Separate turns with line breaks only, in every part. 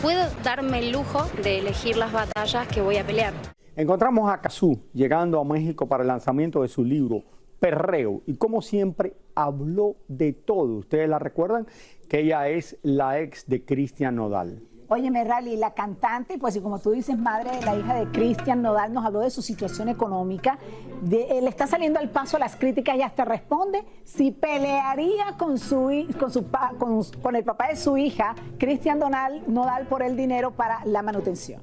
puedo darme el lujo de elegir las batallas que voy a pelear.
Encontramos a Cazzu llegando a México para el lanzamiento de su libro Perreo y como siempre habló de todo. ¿Ustedes la recuerdan? Que ella es la ex de Cristian Nodal.
Óyeme, Rally, la cantante, pues y como tú dices, madre de la hija de Cristian Nodal, nos habló de su situación económica. Le está saliendo al paso las críticas y hasta responde si pelearía con el papá de su hija, Cristian Nodal, por el dinero para la manutención.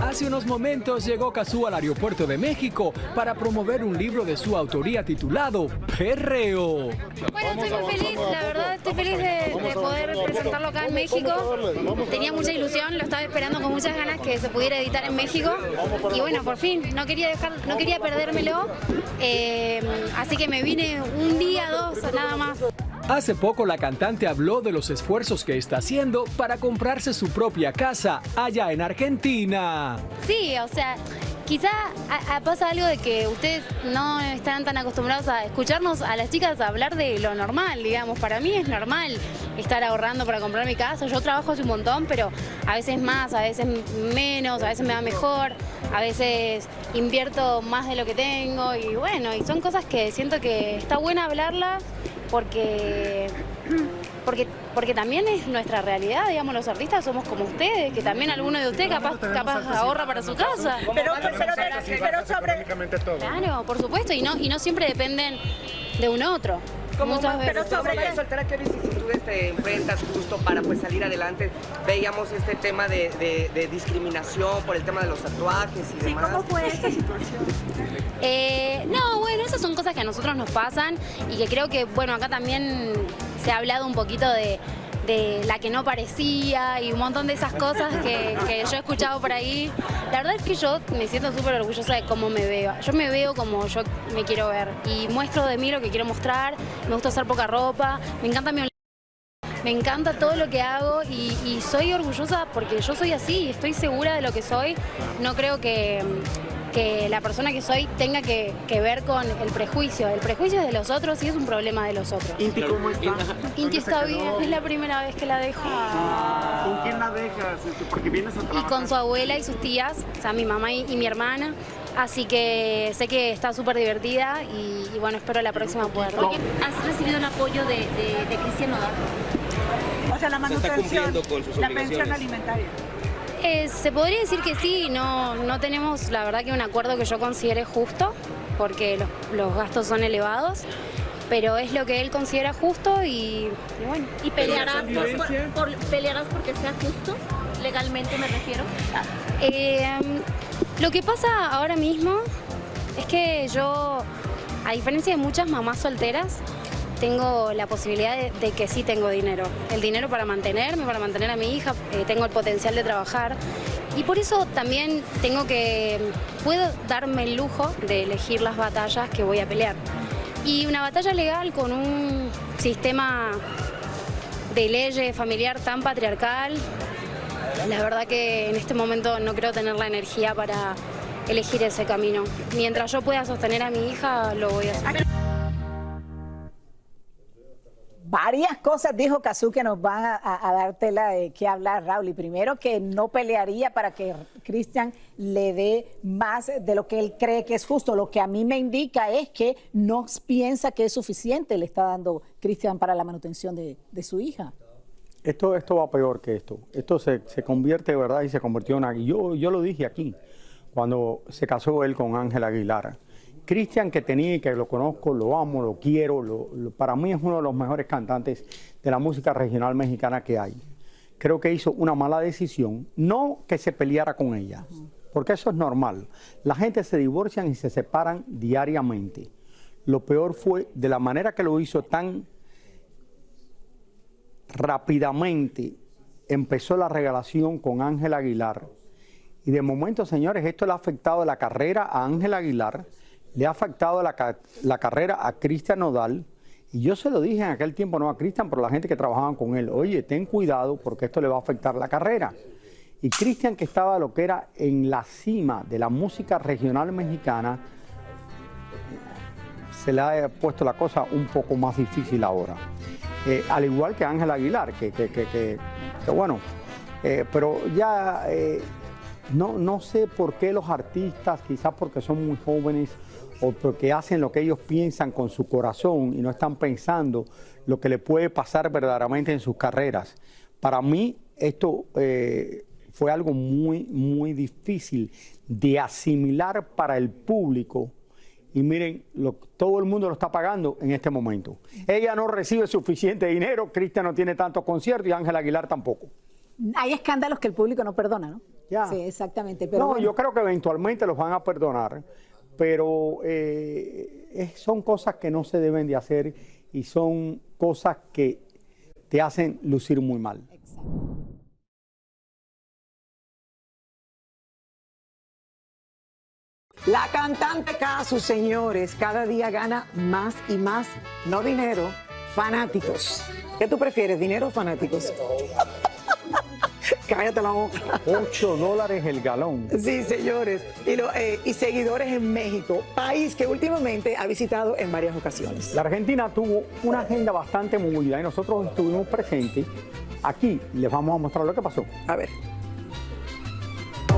Hace unos momentos llegó Cazzu al aeropuerto de México para promover un libro de su autoría titulado Perreo.
Bueno, estoy muy feliz, la verdad estoy feliz de poder presentarlo acá en México. Tenía mucha ilusión, lo estaba esperando con muchas ganas que se pudiera editar en México. Y bueno, por fin, no quería perdérmelo, así que me vine un día, dos, nada más.
Hace poco la cantante habló de los esfuerzos que está haciendo para comprarse su propia casa allá en Argentina.
Sí, o sea, quizá pasa algo de que ustedes no están tan acostumbrados a escucharnos a las chicas hablar de lo normal, digamos. Para mí es normal estar ahorrando para comprar mi casa. Yo trabajo hace un montón, pero a veces más, a veces menos, a veces me va mejor, a veces invierto más de lo que tengo y bueno, y son cosas que siento que está buena hablarlas. Porque también es nuestra realidad, digamos, los artistas somos como ustedes, que también alguno de ustedes capaz ahorra para su casa.
Pero sobre...
Claro, por supuesto, y no siempre dependen de un otro.
Pero sobre la soltera, ¿qué vicisitudes te enfrentas justo para pues salir adelante? Veíamos este tema de discriminación por el tema de los tatuajes y demás.
¿Cómo fue esa situación?
No, bueno, esas son cosas que a nosotros nos pasan y que creo que, bueno, acá también se ha hablado un poquito de la que no parecía y un montón de esas cosas que yo he escuchado por ahí. La verdad es que yo me siento súper orgullosa de cómo me veo. Yo me veo como yo me quiero ver y muestro de mí lo que quiero mostrar. Me gusta usar poca ropa, me encanta me encanta todo lo que hago y soy orgullosa porque yo soy así, estoy segura de lo que soy. No creo que la persona que soy tenga que ver con el prejuicio. El prejuicio es de los otros y es un problema de los otros.
¿Inti cómo está?
Inti está bien, es la primera vez que la dejo.
¿Con quién la dejas? Porque vienes a trabajar.
Y con su abuela y sus tías, o sea, mi mamá y mi hermana. Así que sé que está súper divertida y bueno, espero la próxima poder.
¿Has recibido el apoyo de Cristian Nodal?
O sea, la manutención, la pensión alimentaria.
Se podría decir que sí, no tenemos la verdad que un acuerdo que yo considere justo, porque los gastos son elevados, pero es lo que él considera justo y bueno.
¿Y pelearás pelearás porque sea justo? Legalmente me refiero.
Lo que pasa ahora mismo es que yo, a diferencia de muchas mamás solteras, tengo la posibilidad de que sí tengo dinero. El dinero para mantenerme, para mantener a mi hija, tengo el potencial de trabajar. Y por eso también puedo darme el lujo de elegir las batallas que voy a pelear. Y una batalla legal con un sistema de leyes familiar tan patriarcal, la verdad que en este momento no creo tener la energía para elegir ese camino. Mientras yo pueda sostener a mi hija, lo voy a hacer.
Varias cosas dijo Cazzu que nos van a dar tela de qué hablar, Raúl. Y primero que no pelearía para que Cristian le dé más de lo que él cree que es justo. Lo que a mí me indica es que no piensa que es suficiente le está dando Cristian para la manutención de su hija.
Esto va peor que esto. Esto se convierte, ¿verdad? Y se convirtió en... Yo lo dije aquí, cuando se casó él con Ángela Aguilar. Cristian, que tenía y que lo conozco, lo amo, lo quiero, para mí es uno de los mejores cantantes de la música regional mexicana que hay. Creo que hizo una mala decisión, no que se peleara con ella, porque eso es normal. La gente se divorcian y se separan diariamente. Lo peor fue de la manera que lo hizo tan rápidamente, empezó la relación con Ángela Aguilar. Y de momento, señores, esto le ha afectado la carrera a Ángela Aguilar, le ha afectado la carrera a Cristian Nodal, y yo se lo dije en aquel tiempo, no a Cristian, pero a la gente que trabajaban con él, oye, ten cuidado porque esto le va a afectar la carrera. Y Cristian, que estaba lo que era en la cima de la música regional mexicana, se le ha puesto la cosa un poco más difícil ahora. al igual que Ángela Aguilar, que bueno, pero ya no sé por qué los artistas, quizás porque son muy jóvenes o porque hacen lo que ellos piensan con su corazón y no están pensando lo que le puede pasar verdaderamente en sus carreras. Para mí esto fue algo muy difícil de asimilar para el público. Y miren, todo el mundo lo está pagando en este momento. Ella no recibe suficiente dinero, Cristian no tiene tantos conciertos y Ángela Aguilar tampoco.
Hay escándalos que el público no perdona, ¿no?
Ya.
Sí, exactamente. Pero
no,
bueno.
yo creo que eventualmente los van a perdonar, pero son cosas que no se deben de hacer y son cosas que te hacen lucir muy mal.
La cantante Casu, señores, cada día gana más y más, no dinero, fanáticos. ¿Qué tú prefieres, dinero o fanáticos? Cállate la boca.
$8 el galón.
Sí, señores. Y seguidores en México, país que últimamente ha visitado en varias ocasiones.
La Argentina tuvo una agenda bastante movida y nosotros estuvimos presentes. Aquí les vamos a mostrar lo que pasó.
A ver.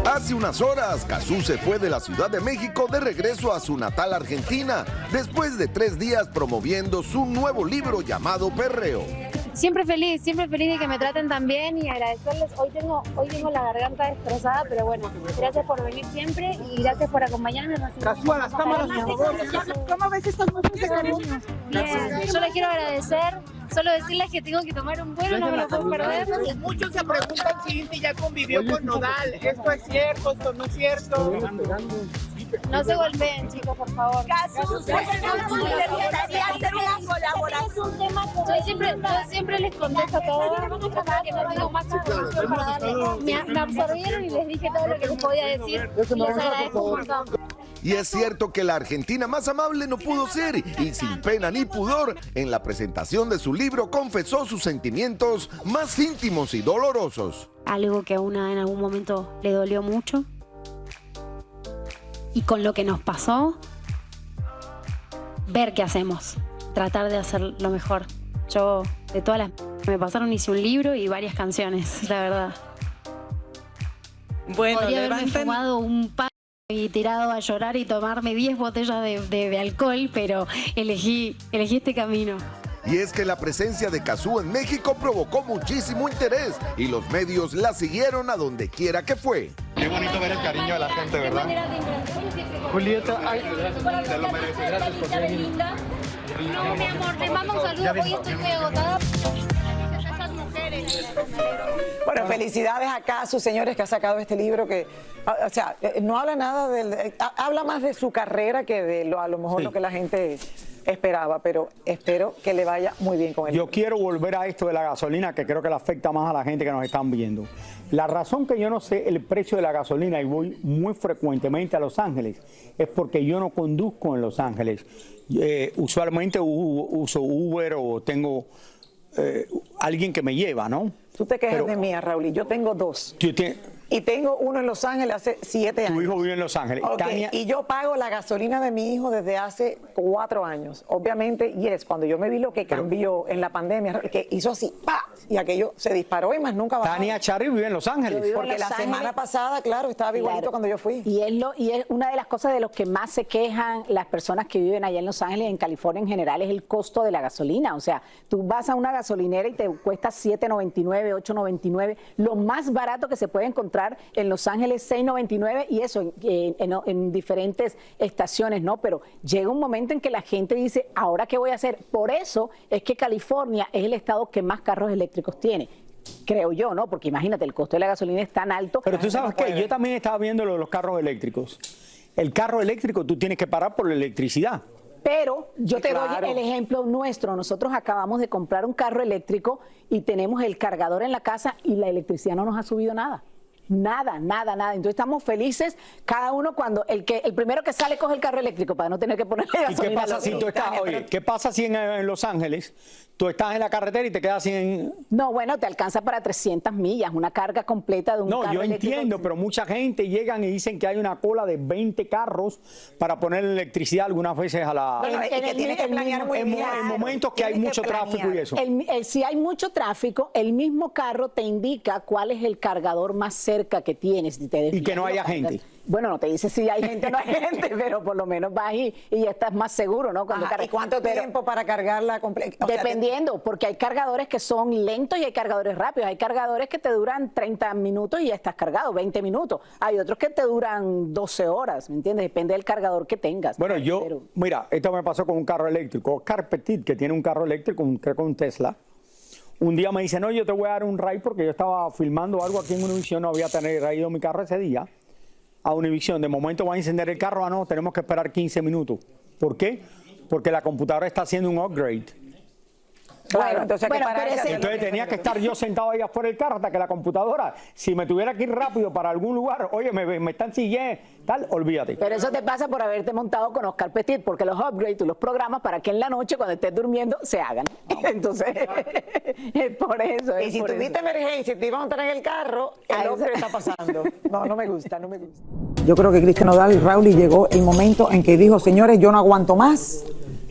Hace unas horas, Cazzu se fue de la Ciudad de México de regreso a su natal Argentina, después de 3 días promoviendo su nuevo libro llamado Perreo.
Siempre feliz de que me traten tan bien y agradecerles. Hoy tengo la garganta destrozada, pero bueno, gracias por venir siempre y gracias por acompañarme.
Cazzu, a las cámaras, por favor. ¿Cómo ves estas muestras de cariño?
Bien, yo les quiero agradecer. Solo decirles que tengo que tomar un vuelo, no me lo puedo perder.
Muchos se preguntan si Inti ya convivió con Nodal. ¿Esto es cierto? ¿Esto no es cierto?
No se golpeen, chicos, por favor. Yo siempre les contesto todo. Que no tengo más información para darles. Me absorbieron y les dije todo lo que les podía decir. Y les agradezco un montón.
Y es cierto que la argentina más amable no pudo ser y sin pena ni pudor, en la presentación de su libro confesó sus sentimientos más íntimos y dolorosos.
Algo que a una en algún momento le dolió mucho. Y con lo que nos pasó, ver qué hacemos, tratar de hacer lo mejor. Yo, de todas las que me pasaron, hice un libro y varias canciones, la verdad.
Bueno,
podría haberme fumado un pan y tirado a llorar y tomarme 10 botellas de alcohol, pero elegí este camino.
Y es que la presencia de Cazzu en México provocó muchísimo interés y los medios la siguieron a donde quiera que fue.
Qué bonito ver el cariño de la gente, ¿verdad? Julieta, te lo mereces, gracias por venir.
No, mi amor, te mando un saludo, hoy estoy muy agotada.
Bueno, felicidades a Cazzu, señores, que ha sacado este libro que, o sea, no habla nada habla más de su carrera que de a lo mejor lo que la gente esperaba, pero espero que le vaya muy bien con él.
Yo quiero volver a esto de la gasolina, que creo que le afecta más a la gente que nos están viendo. La razón que yo no sé el precio de la gasolina y voy muy frecuentemente a Los Ángeles es porque yo no conduzco en Los Ángeles. Usualmente uso Uber o tengo alguien que me lleva, ¿no?
Tú te quejas de mí, Raúl, y yo tengo 2. Y tengo uno en Los Ángeles hace 7 años.
Tu hijo vive en Los Ángeles.
Okay.
Tania...
Y yo pago la gasolina de mi hijo desde hace 4 años. Obviamente, cuando yo me vi lo que cambió en la pandemia, que hizo así, ¡pa! Y aquello se disparó y más nunca bajó.
Tania Charri vive en Los Ángeles.
Porque la semana pasada, claro, estaba igualito cuando yo fui.
Y es una de las cosas de los que más se quejan las personas que viven allá en Los Ángeles, en California en general, es el costo de la gasolina. O sea, tú vas a una gasolinera y te cuesta $7.99, $8.99. Lo más barato que se puede encontrar en Los Ángeles, $6.99, y eso en diferentes estaciones, ¿no? Pero llega un momento en que la gente dice, ¿ahora qué voy a hacer? Por eso es que California es el estado que más carros eléctricos tiene. Creo yo, ¿no? Porque imagínate, el costo de la gasolina es tan alto.
Pero tú sabes que yo también estaba viendo los carros eléctricos. El carro eléctrico tú tienes que parar por la electricidad.
Pero yo te doy el ejemplo nuestro. Nosotros acabamos de comprar un carro eléctrico y tenemos el cargador en la casa y la electricidad no nos ha subido nada. Nada. Entonces estamos felices, cada uno cuando el primero que sale coge el carro eléctrico para no tener que ponerle gasolina.
¿Y qué pasa si tú estás, oye, qué pasa si en Los Ángeles tú estás en la carretera y te quedas sin...
No, bueno, te alcanza para 300 millas, una carga completa de un carro
yo
eléctrico.
entiendo, pero mucha gente llegan y dicen que hay una cola de 20 carros para poner electricidad algunas veces a la...
Bueno,
en momentos que hay mucho tráfico y eso.
Si hay mucho tráfico, el mismo carro te indica cuál es el cargador más cerca que tienes.
Y que no haya gente.
Bueno, no te dice si hay gente o no hay gente, pero por lo menos vas y ya estás más seguro, ¿no?
¿Y cuánto tiempo para cargarla completa?
Dependiendo, porque hay cargadores que son lentos y hay cargadores rápidos. Hay cargadores que te duran 30 minutos y ya estás cargado, 20 minutos. Hay otros que te duran 12 horas, ¿me entiendes? Depende del cargador que tengas.
Bueno, mira, esto me pasó con un carro eléctrico. Oscar Petit, que tiene un carro eléctrico, creo que un Tesla, un día me dice, no, yo te voy a dar un ride porque yo estaba filmando algo aquí en Univision, no había traído mi carro ese día a Univision. De momento va a encender el carro, no, tenemos que esperar 15 minutos. ¿Por qué? Porque la computadora está haciendo un upgrade.
Claro, entonces
tenía que estar yo sentado ahí afuera del carro hasta que la computadora, si me tuviera que ir rápido para algún lugar, oye, me están siguiendo, tal, olvídate.
Pero eso te pasa por haberte montado con Oscar Petit, porque los upgrades tú los programas para que en la noche, cuando estés durmiendo, se hagan. Entonces, es por eso.
Y si tuviste emergencia y te iban a montar en el carro, el upgrade está pasando. No me gusta. Yo creo que Cristian Nodal, Raúl, llegó el momento en que dijo, señores, yo no aguanto más,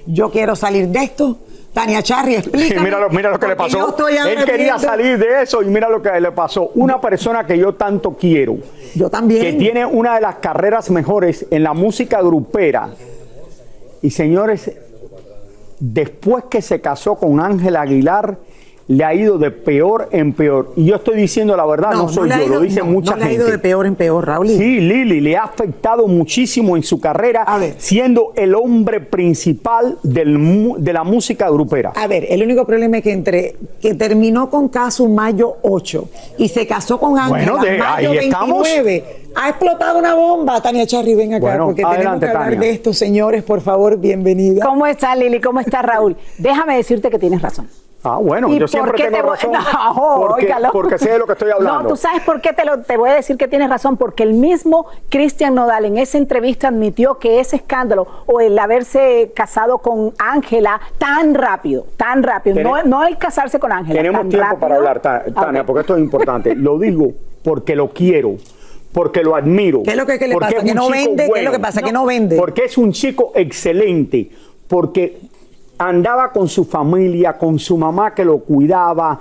yo quiero salir de esto. Tania Charry, explícame.
Mira lo que le pasó. Él quería salir de eso y mira lo que le pasó. Una persona que yo tanto quiero.
Yo también.
Que tiene una de las carreras mejores en la música grupera. Y señores, después que se casó con Ángela Aguilar, le ha ido de peor en peor. Y yo estoy diciendo la verdad, no soy yo, lo dice mucha gente.
Le ha ido de peor en peor, Raúl.
Sí, Lili, le ha afectado muchísimo en su carrera, siendo el hombre principal de la música grupera.
A ver, el único problema es que terminó con Casu mayo 8 y se casó con Ángela mayo 29. Ha explotado una bomba. Tania Charry, ven acá, porque tenemos que hablar de esto. Señores, por favor, bienvenida.
¿Cómo está, Lili? ¿Cómo está, Raúl? Déjame decirte que tienes razón.
Bueno, yo siempre tengo razón porque sé de lo que estoy hablando.
No, tú sabes por qué te voy a decir que tienes razón, porque el mismo Cristian Nodal en esa entrevista admitió que ese escándalo o el haberse casado con Ángela tan rápido, no el casarse con Ángela.
Tenemos tiempo para hablar, Tania, porque esto es importante. Lo digo porque lo quiero. Porque lo admiro.
¿Qué es lo que le pasa? ¿Que no vende? ¿Qué es lo que pasa? ¿Que no vende?
Porque es un chico excelente. Porque andaba con su familia, con su mamá que lo cuidaba,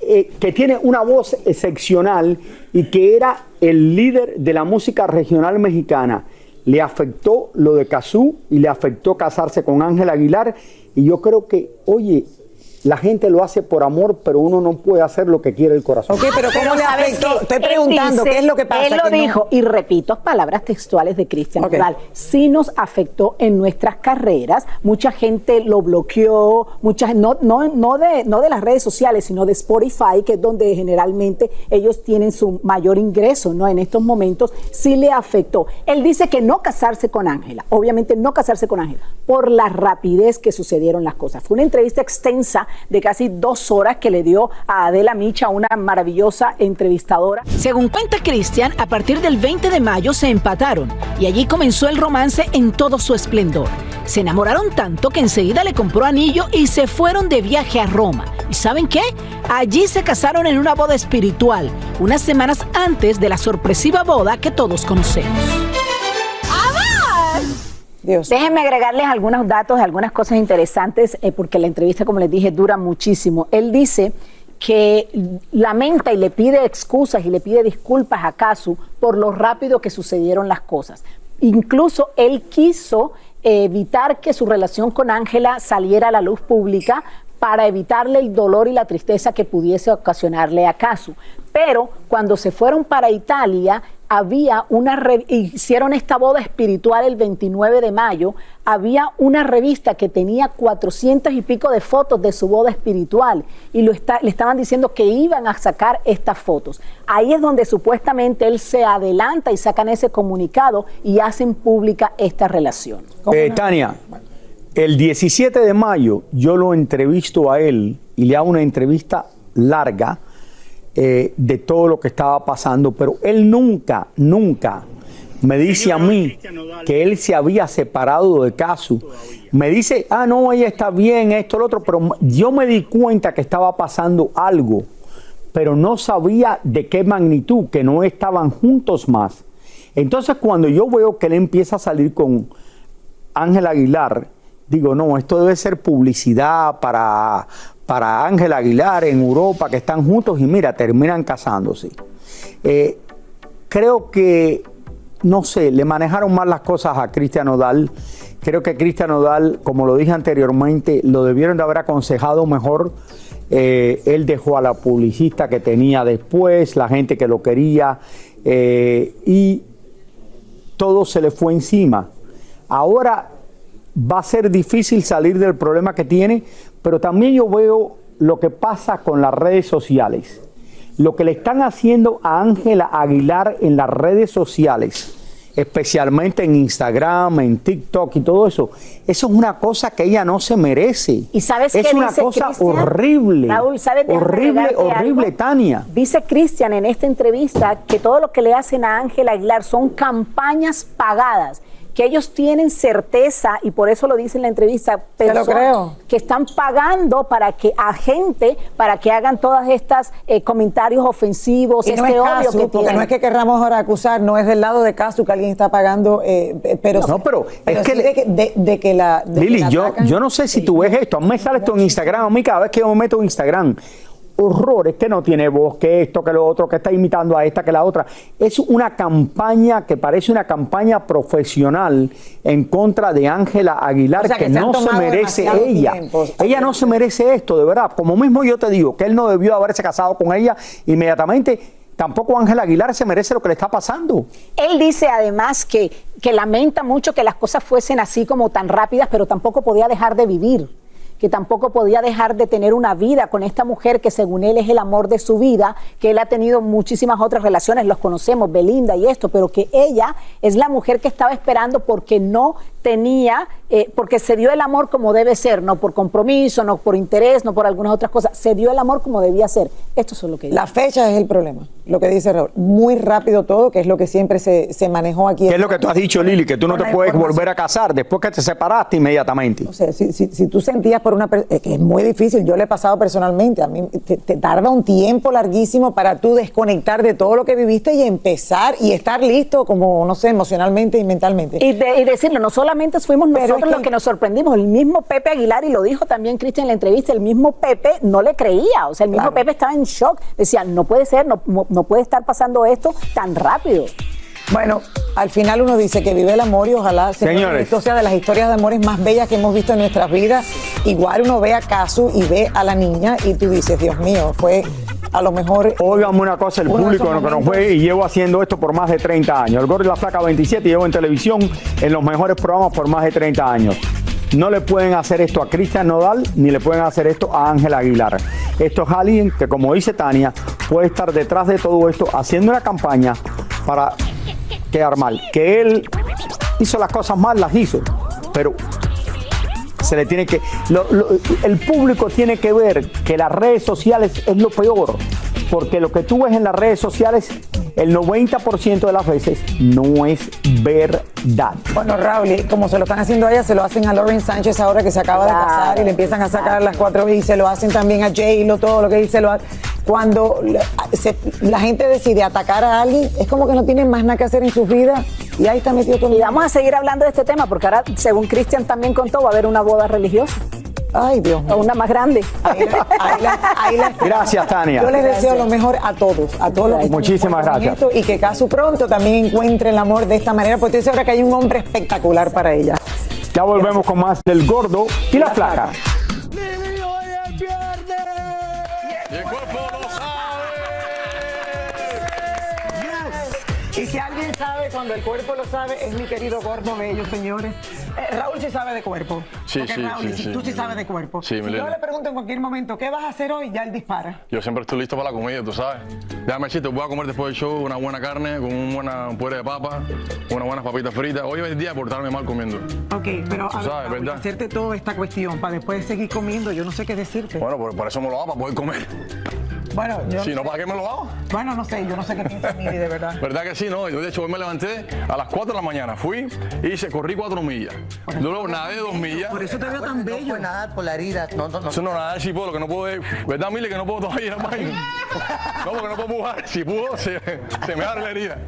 que tiene una voz excepcional y que era el líder de la música regional mexicana. Le afectó lo de Cazzu y le afectó casarse con Ángela Aguilar. Y yo creo que, oye, la gente lo hace por amor, pero uno no puede hacer lo que quiere el corazón.
Ok, pero ¿cómo le afectó? Estoy preguntando, ¿qué es lo que pasa?
Él lo dijo, y repito palabras textuales de Cristian Nodal, sí nos afectó en nuestras carreras, mucha gente lo bloqueó, no de las redes sociales, sino de Spotify, que es donde generalmente ellos tienen su mayor ingreso, ¿no? En estos momentos sí le afectó. Él dice que no casarse con Ángela, obviamente no casarse con Ángela, por la rapidez que sucedieron las cosas. Fue una entrevista extensa de casi 2 horas que le dio a Adela Micha, una maravillosa entrevistadora.
Según cuenta Cristian, a partir del 20 de mayo se empataron y allí comenzó el romance en todo su esplendor. Se enamoraron tanto que enseguida le compró anillo y se fueron de viaje a Roma. ¿Y saben qué? Allí se casaron en una boda espiritual, unas semanas antes de la sorpresiva boda que todos conocemos.
Dios. Déjenme agregarles algunos datos, algunas cosas interesantes, porque la entrevista, como les dije, dura muchísimo. Él dice que lamenta y le pide excusas y le pide disculpas a Cazzu por lo rápido que sucedieron las cosas. Incluso él quiso evitar que su relación con Ángela saliera a la luz pública para evitarle el dolor y la tristeza que pudiese ocasionarle a Cazzu. Pero cuando se fueron para Italia, hicieron esta boda espiritual el 29 de mayo, había una revista que tenía 400 y pico de fotos de su boda espiritual y le estaban diciendo que iban a sacar estas fotos. Ahí es donde supuestamente él se adelanta y sacan ese comunicado y hacen pública esta relación.
Tania, el 17 de mayo yo lo entrevisto a él y le hago una entrevista larga de todo lo que estaba pasando, pero él nunca me dice a mí que él se había separado de Casu. Me dice, no, ella está bien, esto, lo otro, pero yo me di cuenta que estaba pasando algo, pero no sabía de qué magnitud, que no estaban juntos más. Entonces, cuando yo veo que él empieza a salir con Ángela Aguilar, digo, no, esto debe ser publicidad para Ángela Aguilar en Europa, que están juntos y mira, terminan casándose. Creo que, no sé, le manejaron mal las cosas a Cristian Nodal. Creo que Cristian Nodal, como lo dije anteriormente, lo debieron de haber aconsejado mejor. Él dejó a la publicista que tenía después, la gente que lo quería, y todo se le fue encima. Ahora va a ser difícil salir del problema que tiene, pero también yo veo lo que pasa con las redes sociales. Lo que le están haciendo a Ángela Aguilar en las redes sociales, especialmente en Instagram, en TikTok y todo eso, eso es una cosa que ella no se merece.
¿Y sabes qué
es una
dice
cosa
Cristian?
horrible.
Raúl, ¿sabes?
Horrible, Tania.
Dice Cristian en esta entrevista que todo lo que le hacen a Ángela Aguilar son campañas pagadas, que ellos tienen certeza, y por eso lo dice en la entrevista, personas que están pagando para que hagan todas estas comentarios ofensivos,
y no es
odio
Casu,
que
porque
tienen.
no es que querramos ahora acusar, no es del lado de Casu que alguien está pagando, pero
es que
de que la
Lili, yo no sé si tú ves esto, a mí me sale esto en Instagram, a mí cada vez que yo me meto en Instagram, horrores, que no tiene voz, que esto, que lo otro, que está imitando a esta, que la otra. Es una campaña que parece una campaña profesional en contra de Ángela Aguilar, que no se merece ella. Ella no se merece esto, de verdad. Como mismo yo te digo, que él no debió haberse casado con ella inmediatamente. Tampoco Ángela Aguilar se merece lo que le está pasando.
Él dice además que lamenta mucho que las cosas fuesen así como tan rápidas, pero tampoco podía dejar de vivir, que tampoco podía dejar de tener una vida con esta mujer que según él es el amor de su vida, que él ha tenido muchísimas otras relaciones, los conocemos, Belinda y esto, pero que ella es la mujer que estaba esperando porque no tenía, porque se dio el amor como debe ser, no por compromiso, no por interés, no por algunas otras cosas, se dio el amor como debía ser. Esto es lo que dice.
La fecha es el problema, lo que dice Raúl. Muy rápido todo, que es lo que siempre se manejó aquí.
¿Qué es lo que tú has dicho, Lili? Que tú no te puedes volver a casar después que te separaste inmediatamente.
O sea, si tú sentías por una persona, que es muy difícil, yo le he pasado personalmente, a mí te tarda un tiempo larguísimo para tú desconectar de todo lo que viviste y empezar y estar listo como, no sé, emocionalmente y mentalmente.
Y decirlo, no solamente fuimos nosotros los que nos sorprendimos, el mismo Pepe Aguilar, y lo dijo también Cristian en la entrevista, el mismo Pepe no le creía, o sea, el mismo Pepe estaba en shock, decía, no puede ser, no puede estar pasando esto tan rápido.
Bueno, al final uno dice que vive el amor y ojalá esto sea de las historias de amores más bellas que hemos visto en nuestras vidas. Igual uno ve a Casu y ve a la niña y tú dices, Dios mío, fue a lo mejor...
Óigame una cosa, el público que nos ve, y llevo haciendo esto por más de 30 años. El Gordo y la Flaca 27, llevo en televisión en los mejores programas por más de 30 años. No le pueden hacer esto a Cristian Nodal, ni le pueden hacer esto a Ángela Aguilar. Esto es alguien que, como dice Tania, puede estar detrás de todo esto, haciendo una campaña para quedar mal. Que él hizo las cosas mal, las hizo, pero se le tiene que... el público tiene que ver que las redes sociales es lo peor, porque lo que tú ves en las redes sociales, el 90% de las veces no es verdad.
Bueno, Raúl, como se lo están haciendo a ella, se lo hacen a Lauren Sánchez ahora que se acaba de casar y le empiezan a sacar las 4 y se lo hacen también a J-Lo, todo lo que dice lo hace. Cuando la gente decide atacar a alguien, es como que no tienen más nada que hacer en sus vidas y ahí está metido todo.
Y vamos a seguir hablando de este tema porque ahora, según Cristian también contó, va a haber una boda religiosa.
Ay, Dios mío.
O una más grande.
Gracias, Tania.
Yo les deseo lo mejor a todos los
Muchísimas gracias.
Y que Casu pronto también encuentre el amor de esta manera, porque estoy segura que hay un hombre espectacular para ella.
Ya volvemos con más del Gordo y la Flaca.
Y si alguien sabe cuando el cuerpo lo sabe, es mi querido Gordo Bello, señores. Raúl sí sabe de cuerpo.
Sí,
Raúl,
sí.
Tú sí sabes de cuerpo.
Sí,
si yo le pregunto en cualquier momento, ¿qué vas a hacer hoy? Ya él dispara.
Yo siempre estoy listo para la comida, tú sabes. Déjame decirte, voy a comer después del show una buena carne con un puré de papa, unas buenas papitas fritas. Hoy es el día de portarme mal comiendo.
Ok, pero
tú sabes, ¿verdad?
Hacerte toda esta cuestión para después seguir comiendo, yo no sé qué decirte.
Bueno, por eso me lo hago, para poder comer.
Bueno,
Si no, ¿para qué me lo hago?
Bueno, no sé, yo no sé qué piensa Miri, de verdad.
¿Verdad que sí? No, yo de hecho hoy me levanté a las 4 de la mañana, fui y corrí 4 millas. Luego nadé 2 millas.
Por eso te veo tan bello.
No puedes nadar por la herida. No.
Eso no, nadar sí puedo, lo que no puedo es, ¿verdad, Mili? Que no puedo todavía ir al baño. No, porque no puedo empujar. Si puedo, se me abre la herida.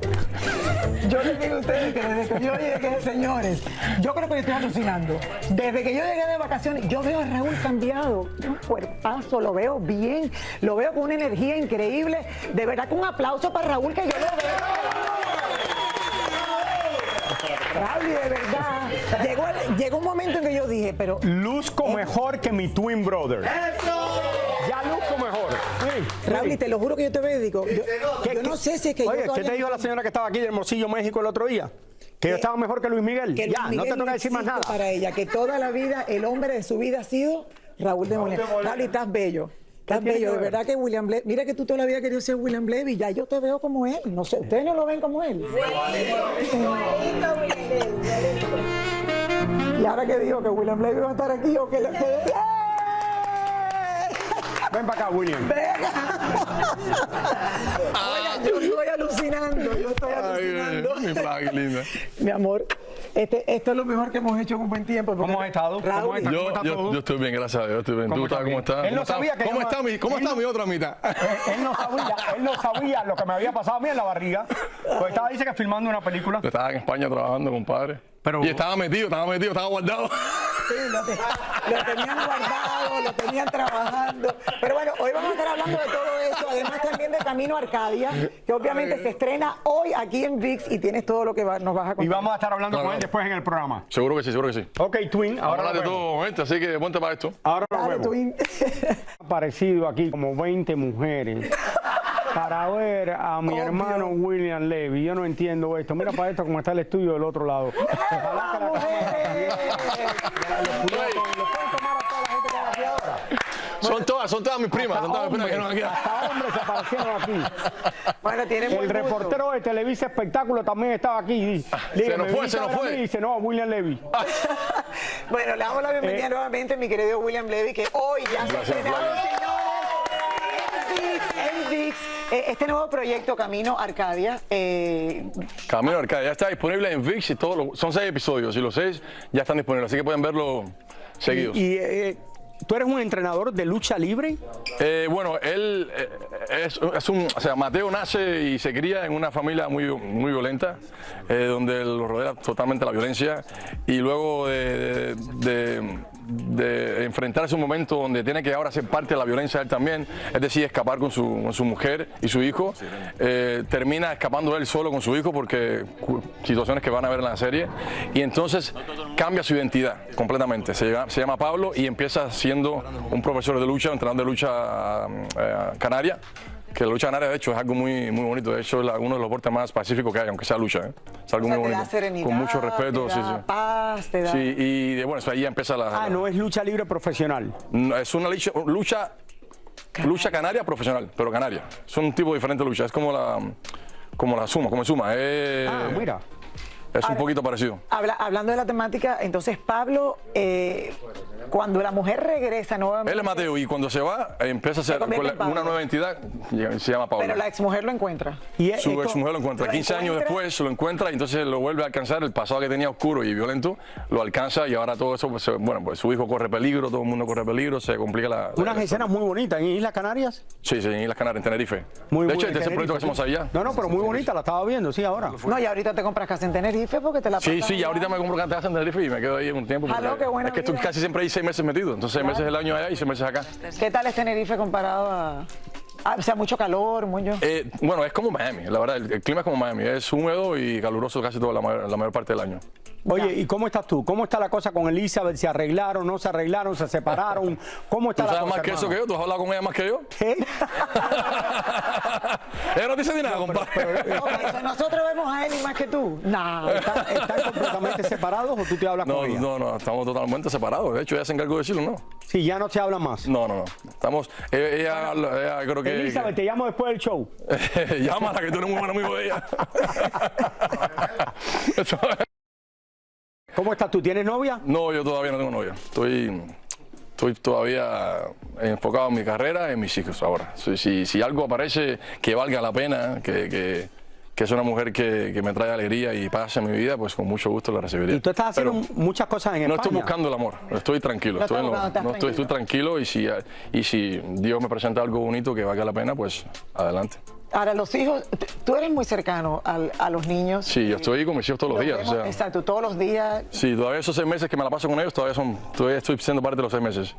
Yo les digo a ustedes que desde que yo llegué, señores, yo creo que yo estoy alucinando. Desde que yo llegué de vacaciones, yo veo a Raúl cambiado. Un cuerpazo, lo veo bien, lo veo con una energía increíble. De verdad que un aplauso para Raúl, que yo lo veo. Raúl, de verdad. Llegó un momento en que yo dije, pero...
Luzco mejor que mi twin brother. Ya luzco mejor.
Raúl, y te lo juro que yo te veo y digo, yo no sé si es que
Oye,
yo
¿qué te dijo la señora que estaba aquí de Hermosillo, México el otro día? Que yo estaba mejor que Luis Miguel.
Que
ya,
Luis
no te
Miguel
toca decir más nada.
Para ella, que toda la vida, el hombre de su vida ha sido Raúl de Molina. Raúl, estás bello. Estás bello, de verdad que William Levy. Mira que tú toda la vida querías ser William Levy, ya yo te veo como él. No sé, ¿ustedes no lo ven como él? Y ahora que dijo que William Levy va a estar aquí o que...
Ven para acá, William.
Oigan, yo estoy alucinando, yo estoy alucinando.
Mi plaga, linda.
Mi amor, esto es lo mejor que hemos hecho en un buen tiempo.
¿Cómo has estado?
Raúl,
Yo estoy bien, gracias a Dios. Estoy bien. ¿Tú sabes cómo estás?
Él no sabía que
¿Cómo está mi otra mitad?
Él no sabía lo que me había pasado a mí en la barriga. Pues estaba, dice que filmando una película.
Yo estaba en España trabajando, compadre.
Pero...
Y estaba metido, estaba guardado.
Sí, lo tenían guardado, lo tenían trabajando. Pero bueno, hoy vamos a estar hablando de todo eso. Además también de Camino a Arcadia, que obviamente se estrena hoy aquí en ViX y tienes todo lo que nos vas a contar.
Y vamos a estar hablando con él después en el programa.
Seguro que sí, seguro que sí.
Ok, Twin, ahora
de todo momento, así que ponte para esto.
Ahora lo
Dale,
vemos.
Twin.
Ha aparecido aquí como 20 mujeres para ver a mi hermano William Levy. Yo no entiendo esto. Mira para esto como está el estudio del otro lado. Ojalá que la
Son todas mis primas, que no aquí.
Hasta hombres se aparecieron aquí.
Bueno, tiene
El reportero de Televisa Espectáculo también estaba aquí.
Se nos fue.
Y dice, no, William Levy.
Bueno, le damos la bienvenida nuevamente, mi querido William Levy, que hoy ya se ha estrenado, señores, en ViX, este nuevo proyecto Camino Arcadia.
Camino Arcadia ya está disponible en ViX y son 6 episodios y los 6 ya están disponibles, así que pueden verlo seguidos.
¿Tú eres un entrenador de lucha libre?
Bueno, él o sea, Mateo nace y se cría en una familia muy violenta, donde lo rodea totalmente la violencia, y luego de enfrentarse a un momento donde tiene que ahora ser parte de la violencia él también, es decir, escapar con su mujer y su hijo, termina escapando él solo con su hijo porque situaciones que van a ver en la serie, y entonces cambia su identidad completamente, se llama Pablo y empieza siendo un profesor de lucha, un entrenador de lucha canaria, que la lucha canaria de hecho es algo muy bonito, de hecho es uno de los deportes más pacíficos que hay, aunque sea lucha, es algo muy bonito,
serenidad,
con mucho respeto,
te da paz, te da...
Sí, y bueno, ahí empieza
no es lucha libre profesional.
No, es una lucha canaria profesional, pero canaria, es un tipo diferente de lucha, es como el suma,
mira.
Es un poquito parecido.
Hablando de la temática, entonces Pablo, cuando la mujer regresa nuevamente...
Él es Mateo y cuando se va empieza a ser una nueva entidad, se llama Pablo.
Pero la exmujer lo encuentra.
Su exmujer lo encuentra. 15 años después lo encuentra y entonces lo vuelve a alcanzar. El pasado que tenía oscuro y violento lo alcanza y ahora todo eso, pues su hijo corre peligro, todo el mundo corre peligro, se complica
Unas escenas muy bonitas. ¿En Islas Canarias?
Sí, en Islas Canarias, en Tenerife.
De
hecho, este es el proyecto que hacemos allá.
No, pero muy bonita, la estaba viendo, sí, ahora.
No, y ahorita te compras casa en Tenerife porque te la
Sí, y ahorita me compro casa en Tenerife y me quedo ahí un tiempo. Es que estoy casi siempre ahí 6 meses metido, entonces 6 meses el año allá y 6 meses acá.
¿Qué tal es Tenerife comparado a...? O sea, mucho calor, mucho...
Bueno, es como Miami, la verdad, el clima es como Miami, es húmedo y caluroso casi toda la mayor parte del año.
Oye, ¿y cómo estás tú? ¿Cómo está la cosa con Elizabeth? ¿Se arreglaron, no se arreglaron, se separaron? ¿Cómo está la cosa?
¿Tú sabes más que eso que yo? ¿Tú has hablado con ella más que yo?
¿Qué?
Ella no dice ni nada, compadre.
¿Nosotros vemos a Eli más que tú?
No. ¿Están completamente separados o tú te hablas con ella?
No, estamos totalmente separados. De hecho, ella se encargó de decirlo, ¿no?
Sí, ya no se habla más.
No. Estamos... Ella creo que...
Elizabeth, te llamo después del show.
Llámala, que tú eres muy buen amigo de ella.
¿Cómo estás tú? ¿Tienes novia?
No, yo todavía no tengo novia. estoy todavía enfocado en mi carrera, en mis hijos ahora. Si algo aparece que valga la pena, que es una mujer que me trae alegría y paz en mi vida, pues con mucho gusto la recibiría.
Y tú estás haciendo muchas cosas en España.
No estoy buscando el amor, estoy tranquilo. Estoy tranquilo y si Dios me presenta algo bonito que valga la pena, pues adelante.
Ahora, los hijos, tú eres muy cercano a los niños.
Sí, yo estoy con mis hijos todos los días.
Exacto, todos los días.
Sí, todavía esos 6 meses que me la paso con ellos, todavía estoy siendo parte de los 6 meses.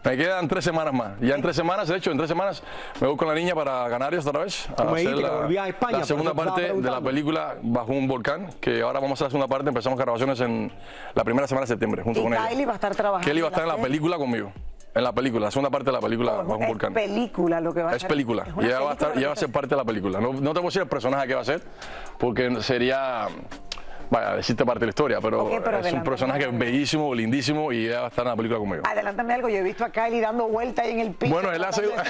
Me quedan 3 semanas más. Ya en 3 semanas, de hecho, en 3 semanas me voy con la niña para Canarias otra vez. A hacer la segunda parte de la película Bajo un volcán, que ahora vamos a hacer la segunda parte. Empezamos grabaciones en la primera semana de septiembre, junto con ella.
Kylie va a estar trabajando.
Kelly va a estar en la película conmigo. En la película, la segunda parte de la película Bajo un volcán.
Es película lo que va a ser.
Es película. Y ella va a ser parte de la película. No te puedo decir el personaje que va a ser, porque sería... Vaya, decirte parte de la historia, pero es un personaje bellísimo, lindísimo y ella va a estar en la película conmigo.
Adelántame algo, yo he visto a Kylie dando vueltas ahí en el piso.
Bueno, es la segunda.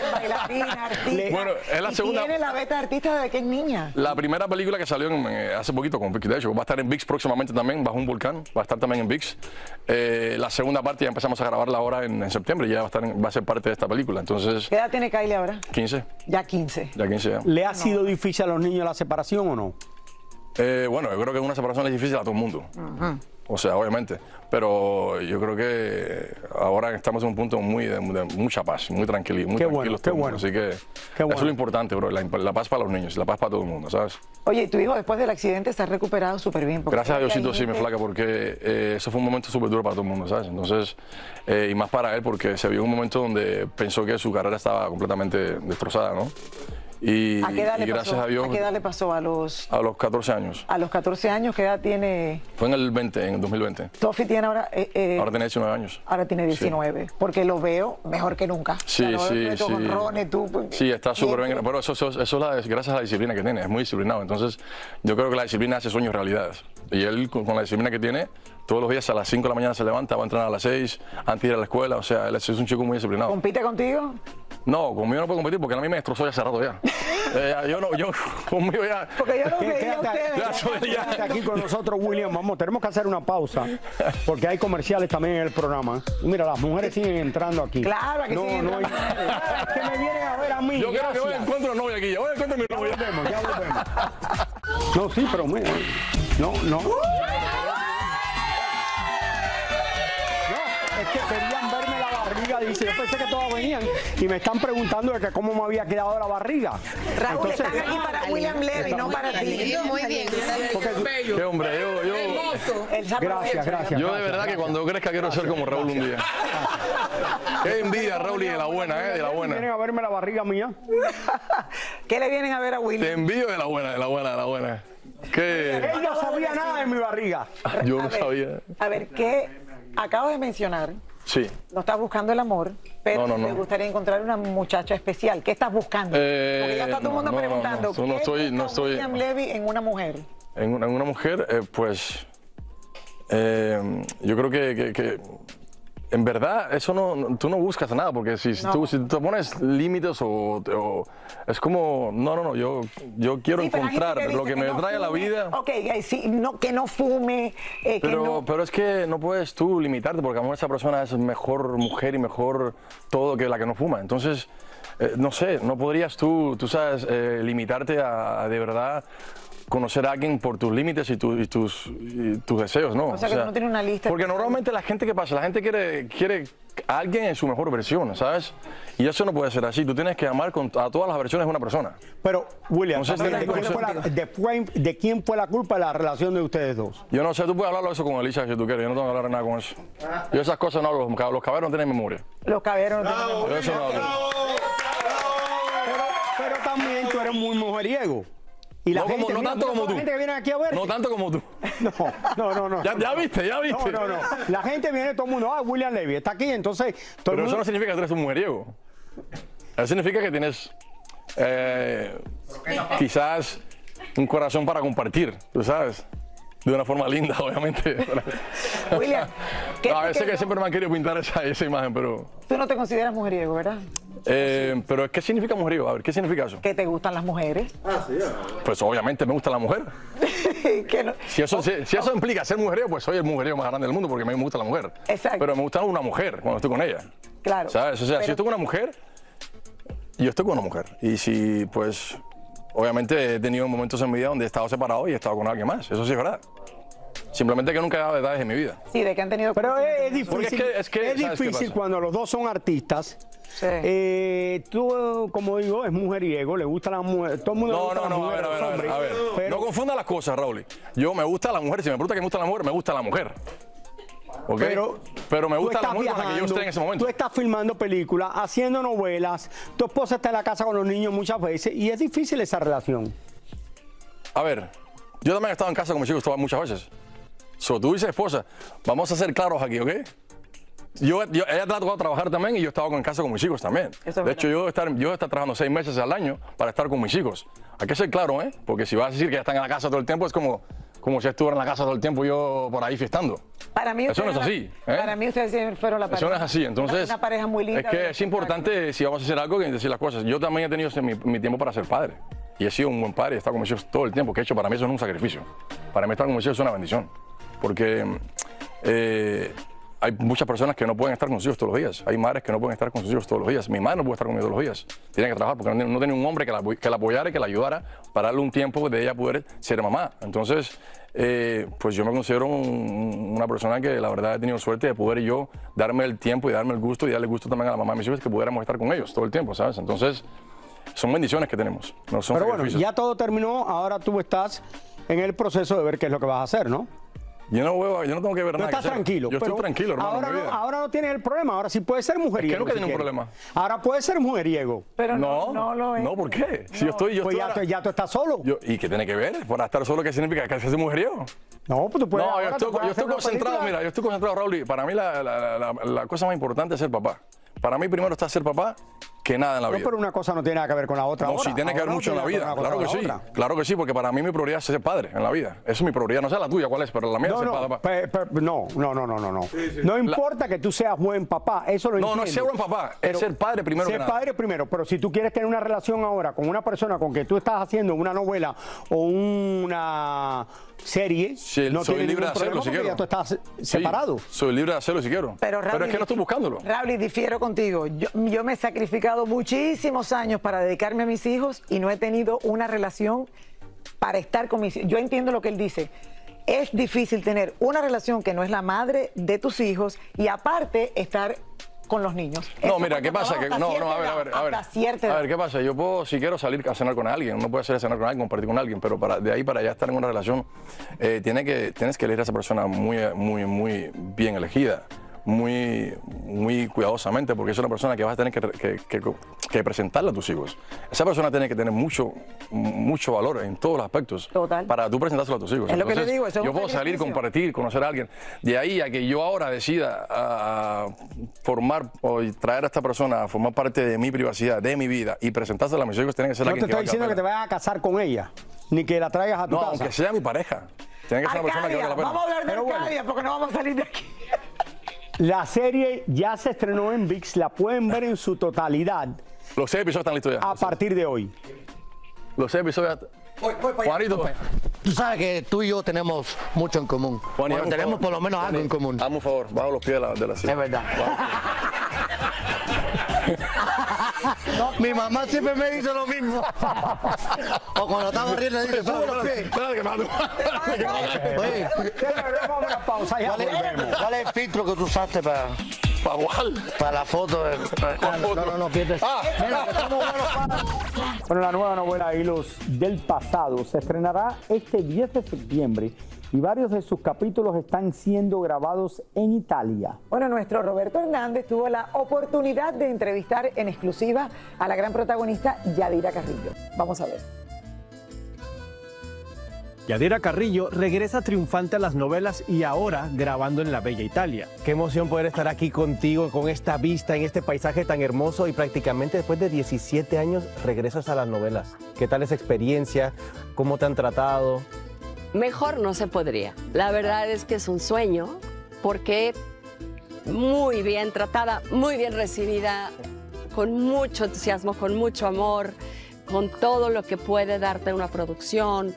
Bueno, es la segunda.
Tiene la beta artista desde que es niña.
La primera película que salió hace poquito con VIX, de hecho, va a estar en VIX próximamente también, Bajo un volcán, va a estar también en VIX. La segunda parte ya empezamos a grabarla ahora en septiembre, ya va a ser parte de esta película. Entonces,
¿qué edad tiene Kylie ahora?
15.
Ya 15.
Ya 15 ya.
¿Le ha sido difícil a los niños la separación o no?
Bueno, yo creo que una separación es difícil a todo el mundo. O sea, obviamente. Pero yo creo que ahora estamos en un punto de mucha paz, muy tranquilos. Qué bueno. Así que eso es lo importante, bro. La paz para los niños, la paz para todo el mundo, ¿sabes?
Oye, tu hijo después del accidente se ha recuperado súper bien.
Gracias a Diosito, sí, me flaca, porque eso fue un momento súper duro para todo el mundo, ¿sabes? Entonces, y más para él, porque se vio un momento donde pensó que su carrera estaba completamente destrozada, ¿no? Y gracias a Dios.
¿A qué edad le pasó? A los
14 años.
A los 14 años, ¿qué edad tiene?
Fue en el 2020.
Tofi tiene ahora...
ahora tiene 19 años.
Ahora tiene 19, sí. Porque lo veo mejor que nunca.
Sí, sí. Sí, está súper bien. Pero eso es gracias a la disciplina que tiene, es muy disciplinado. Entonces, yo creo que la disciplina hace sueños realidades. Y él, con la disciplina que tiene, todos los días a las 5 de la mañana se levanta, va a entrenar a las 6, antes de ir a la escuela. O sea, él es un chico muy disciplinado.
¿Compite contigo?
No, conmigo no puedo competir porque a mí me destrozó ya hace rato ya. Yo conmigo ya.
Porque yo no veía a ustedes.
Quédate aquí con nosotros, William. Tenemos que hacer una pausa porque hay comerciales también en el programa. Mira, las mujeres siguen entrando aquí.
Claro, que siguen entrando.
Es que me vienen a ver a mí.
Yo creo que voy a encontrar novia aquí. Voy a encontrar mi novia.
Ya volvemos. No, sí, pero mira. No. Es que querían verme la barriga, dice. Yo pensé que todas venían y me están preguntando de que cómo me había quedado la barriga.
Raúl, están aquí para William Levy, no para ti.
Muy bien.
Qué hombre,
Gracias.
Yo de verdad que cuando crezca quiero ser como Raúl un día. Qué envidia, Raúl, y de la buena, de la buena.
¿Vienen a verme la barriga mía?
¿Qué le vienen a ver a William?
Te envío de la buena. ¿Qué?
Él no sabía nada de mi barriga.
Yo no sabía.
A ver, ¿qué acabas de mencionar?
Sí.
No estás buscando el amor, pero
no.
te gustaría encontrar una muchacha especial. ¿Qué estás buscando? Porque ya está todo el mundo preguntando.
No estoy.
William Levy en una mujer.
En una mujer, pues. Yo creo que en verdad, eso tú no buscas nada, porque si tú te pones límites o es como, no, yo quiero encontrar lo que me trae a la vida.
Ok, sí, que no fume,
pero es que no puedes tú limitarte, porque a lo mejor esa persona es mejor mujer y mejor todo que la que no fuma. Entonces, no sé, no podrías tú sabes, limitarte a de verdad conocer a alguien por tus límites y tus deseos, ¿no?
O sea, que no tiene una lista.
Porque normalmente la gente, ¿qué pasa? La gente quiere a alguien en su mejor versión, ¿sabes? Y eso no puede ser así. Tú tienes que amar a todas las versiones de una persona.
Pero, William,
No sé
¿de quién fue la culpa de la relación de ustedes dos?
Yo no sé, tú puedes hablarlo eso con Elisa si tú quieres. Yo no tengo que hablar nada con eso. Yo esas cosas no hablo. Los caballeros no tienen memoria.
Los caballeros no tienen memoria.
Yo eso no hablo.
Pero también tú eres muy mujeriego. Y la gente,
no tanto como tú.
La gente que viene aquí a ver.
No tanto como tú.
No.
Ya viste.
No. La gente viene, todo el mundo, William Levy está aquí, entonces.
Pero eso no significa que tú eres un mujeriego. Eso significa que tienes quizás un corazón para compartir, tú sabes. De una forma linda, obviamente.
William,
a veces que siempre me han querido pintar esa imagen, pero...
Tú no te consideras mujeriego, ¿verdad?
Pero ¿qué significa mujeriego? A ver, ¿qué significa eso?
¿Que te gustan las mujeres?
Pues obviamente me gusta la mujer.
No.
Si eso implica ser mujeriego, pues soy el mujeriego más grande del mundo porque me gusta la mujer.
Exacto.
Pero me gusta una mujer cuando estoy con ella.
Claro.
¿Sabes? O sea, si yo estoy con una mujer, yo estoy con una mujer. Y si, pues, obviamente he tenido momentos en mi vida donde he estado separado y he estado con alguien más. Eso sí es verdad. Simplemente que nunca he dado detalles de mi vida.
Sí, de que han tenido...
Pero es difícil,
Porque es que,
es difícil cuando los dos son artistas.
Sí.
Tú, como digo, es mujeriego, le gusta la mujer. Todo el mundo le gusta la mujer.
A ver.
Pero,
no confunda las cosas, Raúl. Yo me gusta la mujer. Si me pregunta que me gusta la mujer, me gusta la mujer. ¿Okay? Pero me gusta la mujer con la que yo esté en ese momento.
Tú estás filmando películas, haciendo novelas, tu esposa está en la casa con los niños muchas veces y es difícil esa relación.
A ver, yo también he estado en casa con mis hijos muchas veces. Tú dices esposa, vamos a ser claros aquí, ¿ok? Ella te ha tocado trabajar también y yo he estado en casa con mis hijos también. De hecho, yo voy a estar trabajando 6 meses al año para estar con mis hijos. Hay que ser claro, ¿eh? Porque si vas a decir que ya están en la casa todo el tiempo, es como si estuviera en la casa todo el tiempo yo por ahí fiestando.
Para mí
eso no es así.
Para mí ustedes siempre fueron la pareja.
Eso no es así. Entonces,
una pareja muy linda.
Es que es importante, si vamos a hacer algo, decir las cosas. Yo también he tenido mi tiempo para ser padre. Y he sido un buen padre, he estado con mis hijos todo el tiempo. Que he hecho, para mí eso no es un sacrificio. Para mí estar con mis hijos es una bendición. Porque hay muchas personas que no pueden estar con sus hijos todos los días. Hay madres que no pueden estar con sus hijos todos los días. Mi madre no puede estar conmigo todos los días. Tiene que trabajar porque no tenía un hombre que la apoyara y que la ayudara para darle un tiempo de ella poder ser mamá. Entonces, pues yo me considero una persona que la verdad he tenido suerte de poder yo darme el tiempo y darme el gusto y darle gusto también a la mamá de mis hijos que pudiéramos estar con ellos todo el tiempo, ¿sabes? Entonces, son bendiciones que tenemos. No son
Pero bueno, ya todo terminó. Ahora tú estás en el proceso de ver qué es lo que vas a hacer, ¿no?
Yo no tengo que ver nada.
Estás tranquilo.
Yo estoy tranquilo, hermano.
Ahora no tienes el problema. Ahora sí puedes ser mujeriego.
Es que nunca he tenido un problema.
Ahora puedes ser mujeriego.
Pero no lo es.
No, ¿por qué? Si
pues ya tú estás solo.
¿Y qué tiene que ver? ¿Para estar solo qué significa? ¿Que seas mujeriego?
No, pues tú puedes.
No, yo estoy concentrado. Mira, yo estoy concentrado, Raúl. Para mí la cosa más importante es ser papá. Para mí primero está ser papá que nada en la vida.
No, pero una cosa no tiene nada que ver con la otra.
No, sí tiene que ver mucho en la vida. Claro que sí. Claro que sí, porque para mí mi prioridad es ser padre en la vida. Esa es mi prioridad. No sé la tuya cuál es, pero la mía es ser papá.
No. No importa que tú seas buen papá, eso lo entiendo.
No es ser buen papá, es ser padre primero que nada.
Ser padre primero, pero si tú quieres tener una relación ahora con una persona con que tú estás haciendo una novela o una serie, no
soy libre de hacerlo si quiero.
Ya tú estás separado.
Soy libre de hacerlo si quiero. Pero es que no estoy buscándolo.
Raúl, difiero contigo. Yo me he sacrificado muchísimos años para dedicarme a mis hijos y no he tenido una relación para estar con mis hijos. Yo entiendo lo que él dice. Es difícil tener una relación que no es la madre de tus hijos y aparte estar con los niños.
No, mira, ¿qué pasa? A ver, ¿qué pasa? Yo puedo, si quiero salir a cenar con alguien, no puede ser cenar con alguien, compartir con alguien, pero de ahí para allá estar en una relación, tienes que elegir a esa persona muy bien elegida. Muy cuidadosamente, porque es una persona que vas a tener que presentarle a tus hijos. Esa persona tiene que tener mucho valor en todos los aspectos.
Total.
Para tú presentárselo a tus hijos.
Es lo que le digo.
Yo puedo salir, compartir, conocer a alguien. De ahí a que yo ahora decida formar o traer a esta persona a formar parte de mi privacidad, de mi vida y presentársela a mis hijos, tiene que ser alguien que
no te estoy diciendo que te vayas a casar con ella, ni que la traigas a tu casa.
No, aunque sea mi pareja. Tiene que ser una persona que valga la pena.
Vamos a hablar de Arcadia porque no vamos a salir de aquí.
La serie ya se estrenó en ViX, la pueden ver en su totalidad.
Los 6 episodios están listos ya.
A partir de hoy.
Los 6 episodios. Juanito,
tú sabes que tú y yo tenemos mucho en común. Bueno, tenemos por lo menos algo en común.
Hazme un favor, bajo los pies de la silla.
Es verdad. Mi mamá siempre me dice lo mismo. O cuando estaba riendo me dice, sube los pies. Oye,
vamos a una pausa, ya volvemos.
¿Cuál es el filtro que tú usaste para la foto? No, fíjate.
Bueno, la nueva novela Hilos del Pasado se estrenará este 10 de septiembre y varios de sus capítulos están siendo grabados en Italia.
Bueno, nuestro Roberto Hernández tuvo la oportunidad de entrevistar en exclusiva a la gran protagonista Yadira Carrillo. Vamos a ver.
Yadira Carrillo regresa triunfante a las novelas y ahora grabando en la bella Italia. Qué emoción poder estar aquí contigo con esta vista en este paisaje tan hermoso y prácticamente después de 17 años regresas a las novelas. ¿Qué tal esa experiencia? ¿Cómo te han tratado?
Mejor no se podría. La verdad es que es un sueño porque muy bien tratada, muy bien recibida. con mucho entusiasmo, con mucho amor, con todo lo que puede darte una producción,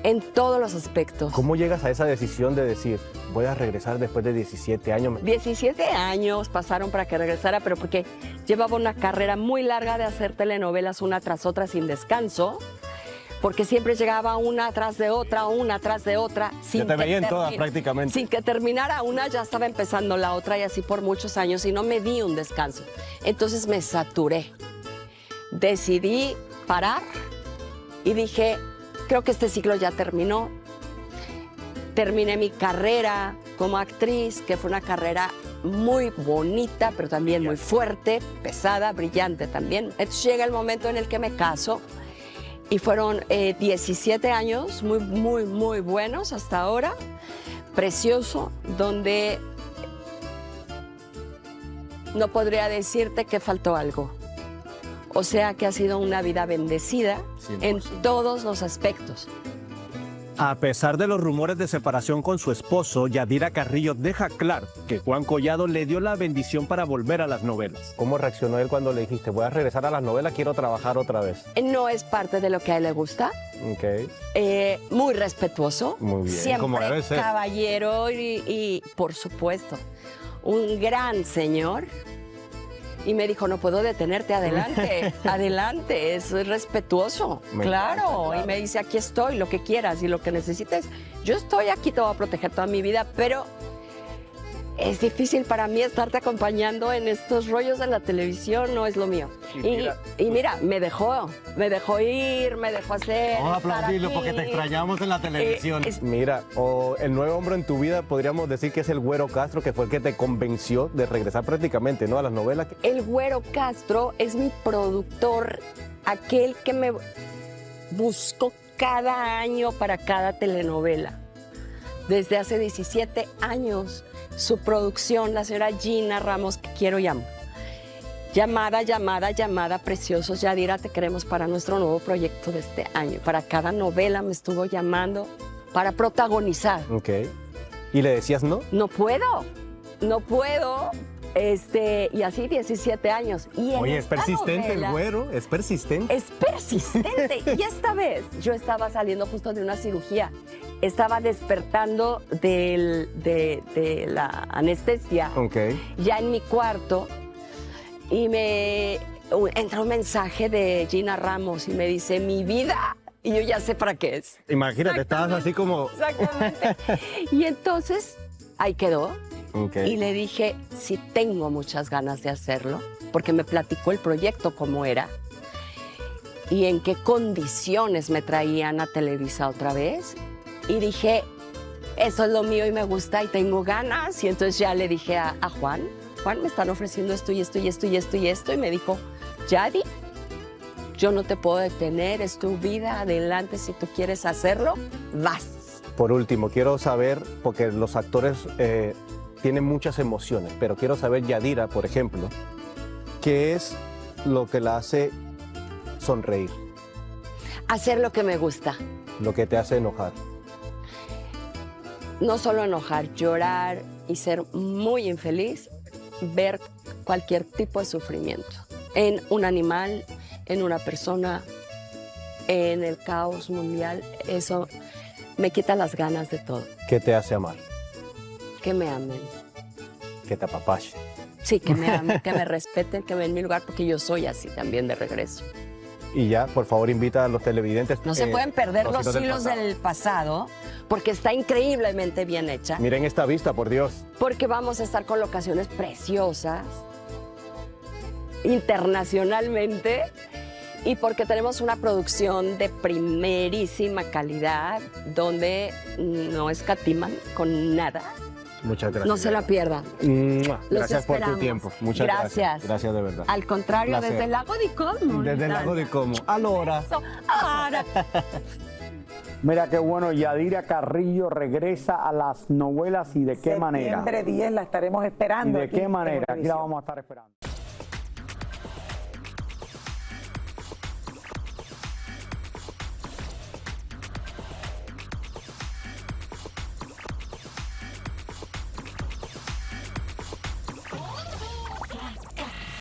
en todos los aspectos.
¿Cómo llegas a esa decisión de decir, voy a regresar después de 17 años?
17 años pasaron para que regresara, pero porque llevaba una carrera muy larga de hacer telenovelas una tras otra sin descanso, porque siempre llegaba una tras de otra,
Yo te veía en todas prácticamente.
Sin que terminara una, ya estaba empezando la otra y así por muchos años y no me di un descanso. Entonces me saturé. Decidí parar y dije, creo que este ciclo ya terminó. Terminé mi carrera como actriz, que fue una carrera muy bonita, pero también muy fuerte, pesada, brillante también. Entonces llega el momento en el que me caso y fueron 17 años muy buenos hasta ahora, precioso, donde no podría decirte que faltó algo. O sea que ha sido una vida bendecida 100%. En todos los aspectos.
A pesar de los rumores de separación con su esposo, Yadira Carrillo deja claro que Juan Collado le dio la bendición para volver a las novelas. ¿Cómo reaccionó él cuando le dijiste, voy a regresar a las novelas, quiero trabajar otra vez?
No es parte de lo que a él le gusta.
Okay.
Muy respetuoso.
Muy bien,
siempre
como debe ser.
Caballero y, por supuesto, un gran señor. Y me dijo, no puedo detenerte, adelante, adelante, es respetuoso, claro. Y me dice, aquí estoy, lo que quieras y lo que necesites. Yo estoy aquí, te voy a proteger toda mi vida, pero es difícil para mí estarte acompañando en estos rollos de la televisión, no es lo mío. Y mira, me dejó ir, me dejó hacer.
Vamos a aplaudirlo porque te extrañamos en la televisión. Mira, el nuevo hombre en tu vida podríamos decir que es el Güero Castro, que fue el que te convenció de regresar prácticamente, ¿no? A las novelas.
El Güero Castro es mi productor, aquel que me buscó cada año para cada telenovela. Desde hace 17 años. Su producción, la señora Gina Ramos, que quiero y amo. Llamada, preciosos, Yadira, te queremos para nuestro nuevo proyecto de este año. Para cada novela me estuvo llamando para protagonizar.
Ok. ¿Y le decías no?
No puedo. Y así 17 años. Y
oye, es persistente novela, el Güero, es persistente.
Es persistente. Y esta vez yo estaba saliendo justo de una cirugía. Estaba despertando de la anestesia, ya en mi cuarto, y me entra un mensaje de Gina Ramos y me dice, mi vida, y yo ya sé para qué es.
Imagínate, estabas así como...
Exactamente. Y entonces, ahí quedó, y le dije, sí tengo muchas ganas de hacerlo, porque me platicó el proyecto cómo era, y en qué condiciones me traían a Televisa otra vez. Y dije, eso es lo mío y me gusta y tengo ganas. Y entonces ya le dije a Juan, me están ofreciendo esto y esto y esto y esto y esto. Y me dijo, Yadi, yo no te puedo detener, es tu vida, adelante, si tú quieres hacerlo, vas.
Por último, quiero saber, porque los actores tienen muchas emociones, pero quiero saber, Yadira, por ejemplo, ¿qué es lo que la hace sonreír?
Hacer lo que me gusta.
Lo que te hace enojar.
No solo enojar, llorar y ser muy infeliz, ver cualquier tipo de sufrimiento en un animal, en una persona, en el caos mundial, eso me quita las ganas de todo.
¿Qué te hace amar?
Que me amen.
Que te apapachen.
Sí, que me amen, que me respeten, que me den mi lugar, porque yo soy así también de regreso.
Y ya, por favor, invita a los televidentes.
No se pueden perder los hilos del pasado, porque está increíblemente bien hecha.
Miren esta vista, por Dios.
Porque vamos a estar con locaciones preciosas, internacionalmente, y porque tenemos una producción de primerísima calidad, donde no escatiman con nada.
Muchas gracias.
No se la pierdan.
Gracias por tu tiempo. Muchas gracias. Gracias de verdad.
Al contrario, desde el Lago de Como.
Desde el Lago de Como. Ahora.
Mira qué bueno, Yadira Carrillo regresa a las novelas y de qué manera.
Septiembre 10 la estaremos esperando.
¿Y de qué manera? Aquí la vamos a estar esperando.